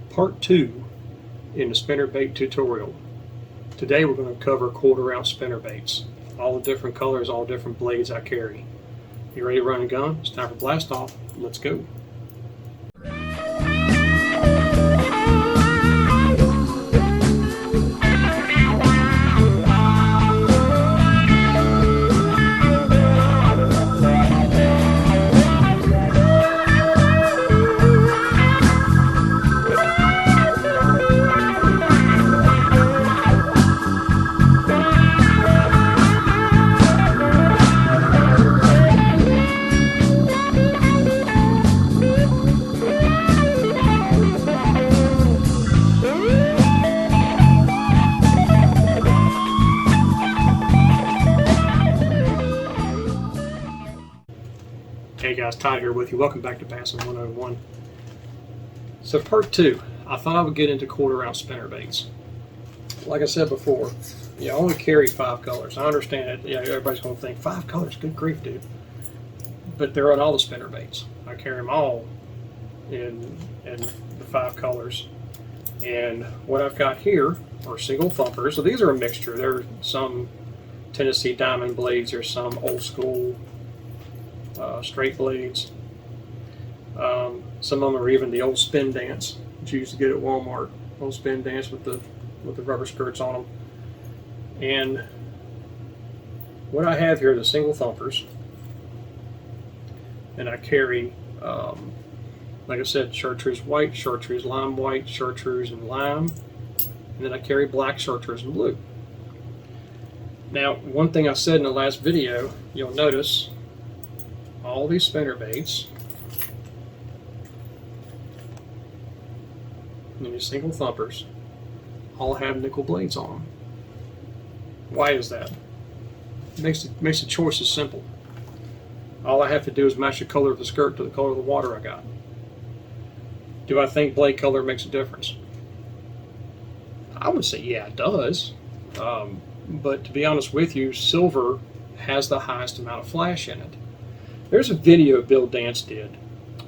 Part 2 in the spinnerbait tutorial. Today we're going to cover 1/4 ounce spinnerbaits. All the different colors, all different blades I carry. You ready to run a gun? It's time for blast off. Let's go. Hey guys, Todd here with you. Welcome back to Bassin 101. So part 2, I thought I would get into 1/4 ounce spinnerbaits. Like I said before, I only carry 5 colors. I understand it. Yeah, everybody's going to think 5 colors, good grief, dude. But they're on all the spinnerbaits. I carry them all in the 5 colors. And what I've got here are single thumpers. So these are a mixture. There are some Tennessee diamond blades. There's some old school straight blades. Some of them are even the old spin dance that you used to get at Walmart. Old spin dance with the rubber skirts on them. And what I have here are the single thumpers, and I carry, like I said, chartreuse white, chartreuse lime white, chartreuse and lime, and then I carry black, chartreuse and blue. Now, one thing I said in the last video, you'll notice all these spinnerbaits and these single thumpers all have nickel blades on them. Why is that? It makes the choices simple. All I have to do is match the color of the skirt to the color of the water I got. Do I think blade color makes a difference? I would say yeah, it does. But to be honest with you, silver has the highest amount of flash in it. There's a video Bill Dance did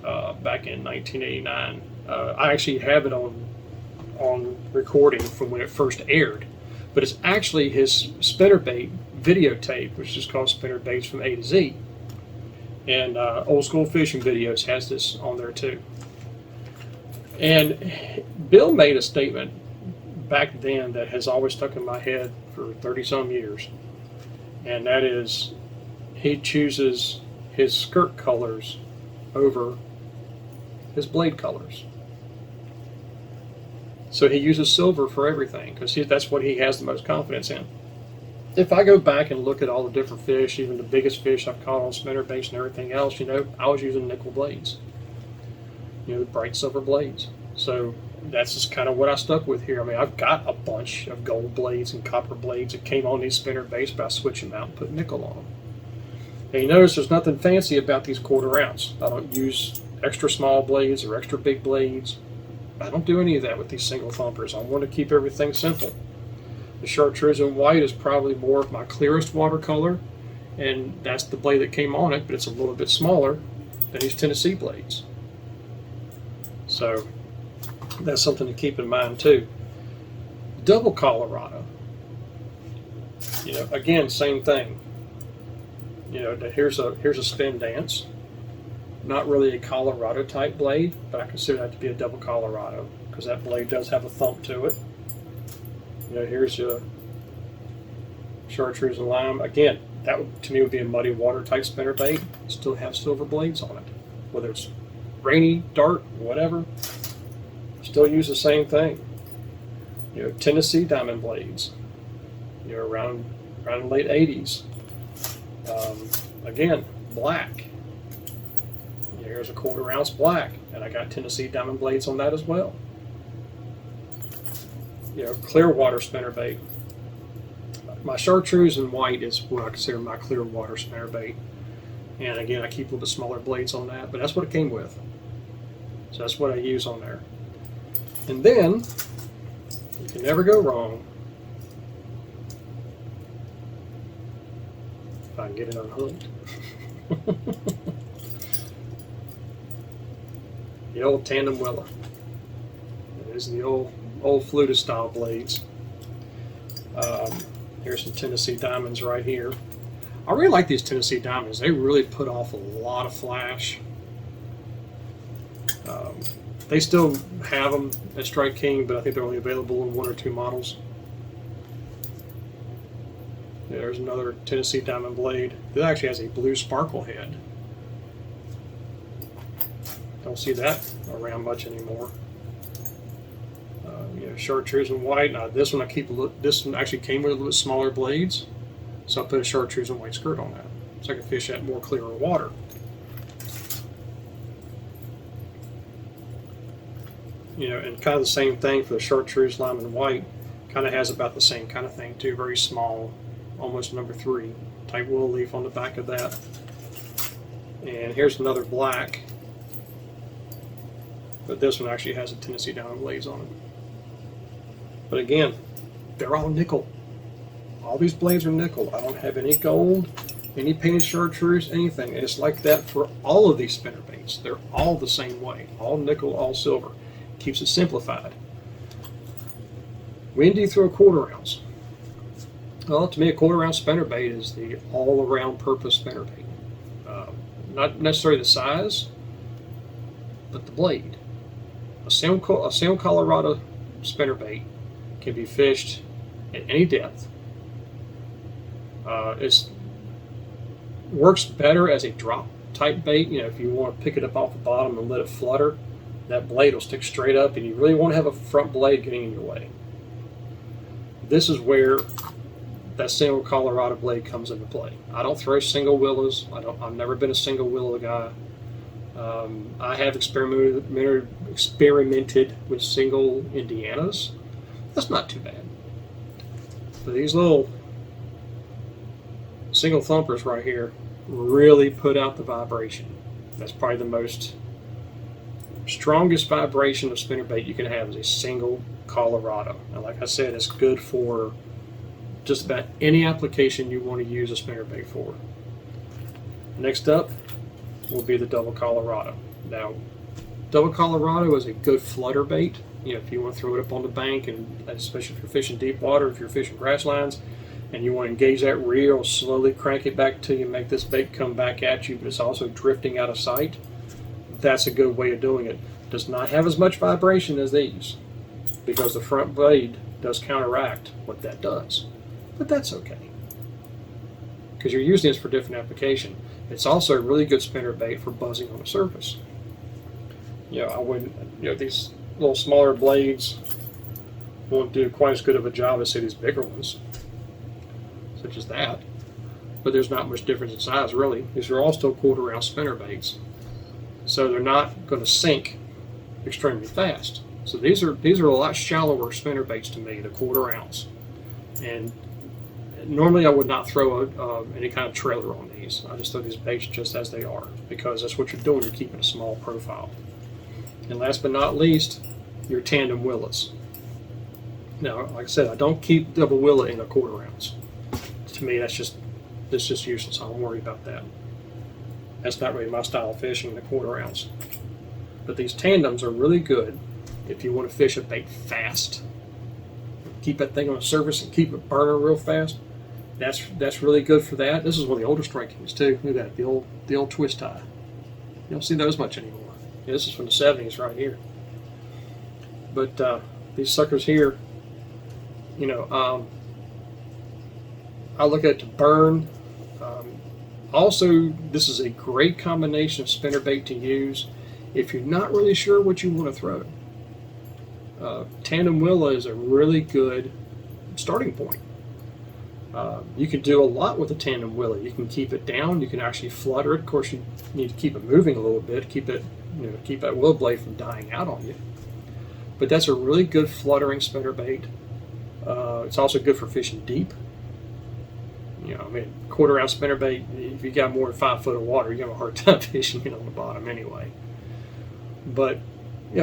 back in 1989. I actually have it on recording from when it first aired, but it's actually his spinnerbait videotape, which is called Spinnerbaits from A to Z. And Old School Fishing Videos has this on there too. And Bill made a statement back then that has always stuck in my head for 30-some years, and that is he chooses his skirt colors over his blade colors. So he uses silver for everything because that's what he has the most confidence in. If I go back and look at all the different fish, even the biggest fish I've caught on spinnerbaits and everything else, I was using nickel blades, the bright silver blades. So that's just kind of what I stuck with here. I mean, I've got a bunch of gold blades and copper blades that came on these spinnerbaits, but I switched them out and put nickel on them. And you notice there's nothing fancy about these 1/4 ounce. I don't use extra small blades or extra big blades. I don't do any of that with these single thumpers. I want to keep everything simple. The chartreuse and white is probably more of my clearest watercolor, and that's the blade that came on it, but it's a little bit smaller than these Tennessee blades. So that's something to keep in mind too. Double Colorado. Again, same thing. Here's a spin dance. Not really a Colorado type blade, but I consider that to be a double Colorado because that blade does have a thump to it. Here's a chartreuse and lime. Again, that to me would be a muddy water type spinnerbait. Still have silver blades on it, whether it's rainy, dark, whatever. Still use the same thing. Tennessee diamond blades. Around the late 80s. Again, black. Here's a 1/4 ounce black, and I got Tennessee diamond blades on that as well. Clear water spinnerbait. My chartreuse and white is what I consider my clear water spinnerbait. And again, I keep a little bit smaller blades on that, but that's what it came with. So that's what I use on there. And then, you can never go wrong. If I can get it unhooked. The old tandem willer. These are the old fluted style blades. Here's some Tennessee diamonds right here. I really like these Tennessee diamonds. They really put off a lot of flash. They still have them at Strike King, but I think they're only available in 1 or 2 models. There's another Tennessee diamond blade. It actually has a blue sparkle head. Don't see that around much anymore. Chartreuse and white. Now this one this one actually came with a little bit smaller blades, so I put a chartreuse and white skirt on that, so I can fish at more clearer water. And kind of the same thing for the chartreuse, lime, and white. Kind of has about the same kind of thing too. Very small, almost number 3 type willow leaf on the back of that. And here's another black, but this one actually has a Tennessee diamond blades on it. But again, they're all nickel. All these blades are nickel. I don't have any gold, any painted chartreuse, anything. And it's like that for all of these spinnerbaits. They're all the same way. All nickel, all silver. Keeps it simplified. When do you throw a 1/4 ounce? Well, to me, a 1/4 ounce spinnerbait is the all-around purpose spinnerbait. Not necessarily the size, but the blade. A Sam Colorado spinnerbait can be fished at any depth. It works better as a drop type bait. If you want to pick it up off the bottom and let it flutter, that blade will stick straight up, and you really want to have a front blade getting in your way. This is where that single Colorado blade comes into play. I don't throw single willows. I've never been a single willow guy. I have experimented with single Indianas. That's not too bad. But these little single thumpers right here really put out the vibration. That's probably the strongest vibration of spinnerbait you can have is a single Colorado. And like I said, it's good for just about any application you want to use a spinnerbait for. Next up will be the double Colorado. Now, double Colorado is a good flutter bait. If you want to throw it up on the bank, and especially if you're fishing deep water, if you're fishing grass lines, and you want to engage that reel, slowly crank it back till you make this bait come back at you, but it's also drifting out of sight, that's a good way of doing it. Does not have as much vibration as these, because the front blade does counteract what that does. But that's okay, because you're using this for different application. It's also a really good spinnerbait for buzzing on the surface. I wouldn't, these little smaller blades won't do quite as good of a job as say these bigger ones, such as that. But there's not much difference in size really. These are all still 1/4 ounce spinnerbaits, so they're not going to sink extremely fast. So these are a lot shallower spinnerbaits to me, the 1/4 ounce. And normally I would not throw any kind of trailer on these. I just throw these baits just as they are, because that's what you're doing. You're keeping a small profile. And last but not least, your tandem willows. Now, like I said, I don't keep double willow in a 1/4 ounce. To me, that's just useless. I don't worry about that. That's not really my style of fishing, the 1/4 ounce. But these tandems are really good if you want to fish a bait fast. Keep that thing on the surface and keep it burning real fast. That's really good for that. This is one of the older Strike Kings too. Look at that, the old twist tie. You don't see those much anymore. This is from the 70s right here. But these suckers here, I look at it to burn. Also, this is a great combination of spinnerbait to use if you're not really sure what you want to throw. Tandem willow is a really good starting point. You can do a lot with a tandem willow. You can keep it down. You can actually flutter it. Of course, you need to keep it moving a little bit. Keep that willow blade from dying out on you. But that's a really good fluttering spinnerbait. It's also good for fishing deep. 1/4 ounce spinnerbait. If you got more than 5 foot of water, you have a hard time fishing it on the bottom anyway. But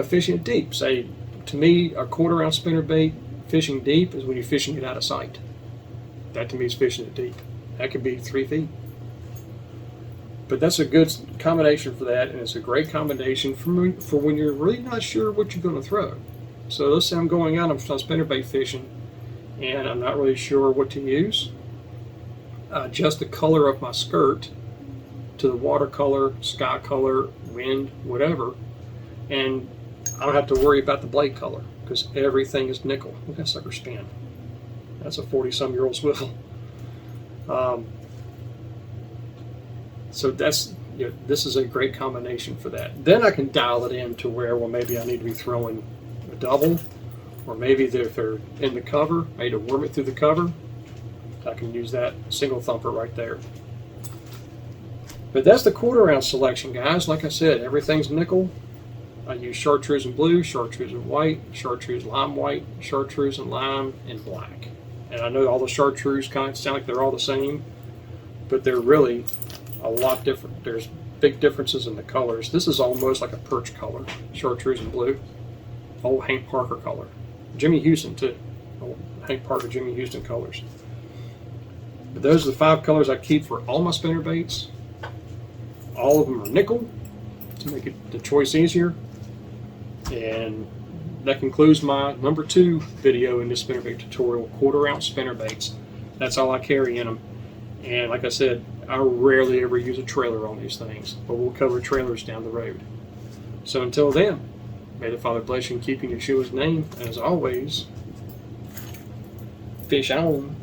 fishing it deep. Say, to me, a 1/4 ounce spinnerbait fishing deep is when you're fishing it out of sight. That to me is fishing it deep. That could be 3 feet. But that's a good combination for that, and it's a great combination for when you're really not sure what you're going to throw. So let's say I'm going out, I'm spinnerbait fishing, and I'm not really sure what to use. Adjust the color of my skirt to the watercolor, sky color, wind, whatever, and I don't have to worry about the blade color because everything is nickel. Look at that sucker spin. That's a 40-some-year-old swivel. So that's, this is a great combination for that. Then I can dial it in to where, well, maybe I need to be throwing a double, or maybe if they're in the cover, I need to worm it through the cover. I can use that single thumper right there. But that's the 1/4 ounce selection, guys. Like I said, everything's nickel. I use chartreuse and blue, chartreuse and white, chartreuse lime white, chartreuse and lime and black. And I know all the chartreuse kinds sound like they're all the same, but they're really a lot different. There's big differences in the colors. This is almost like a perch color, chartreuse and blue. Old Hank Parker color. Jimmy Houston too. Old Hank Parker, Jimmy Houston colors. But those are the 5 colors I keep for all my spinnerbaits. All of them are nickel to make the choice easier. And that concludes my number 2 video in this spinnerbait tutorial, 1/4 ounce spinnerbaits. That's all I carry in them. And like I said, I rarely ever use a trailer on these things, but we'll cover trailers down the road. So until then, may the Father bless you and keep you in Yeshua's name. As always, fish on.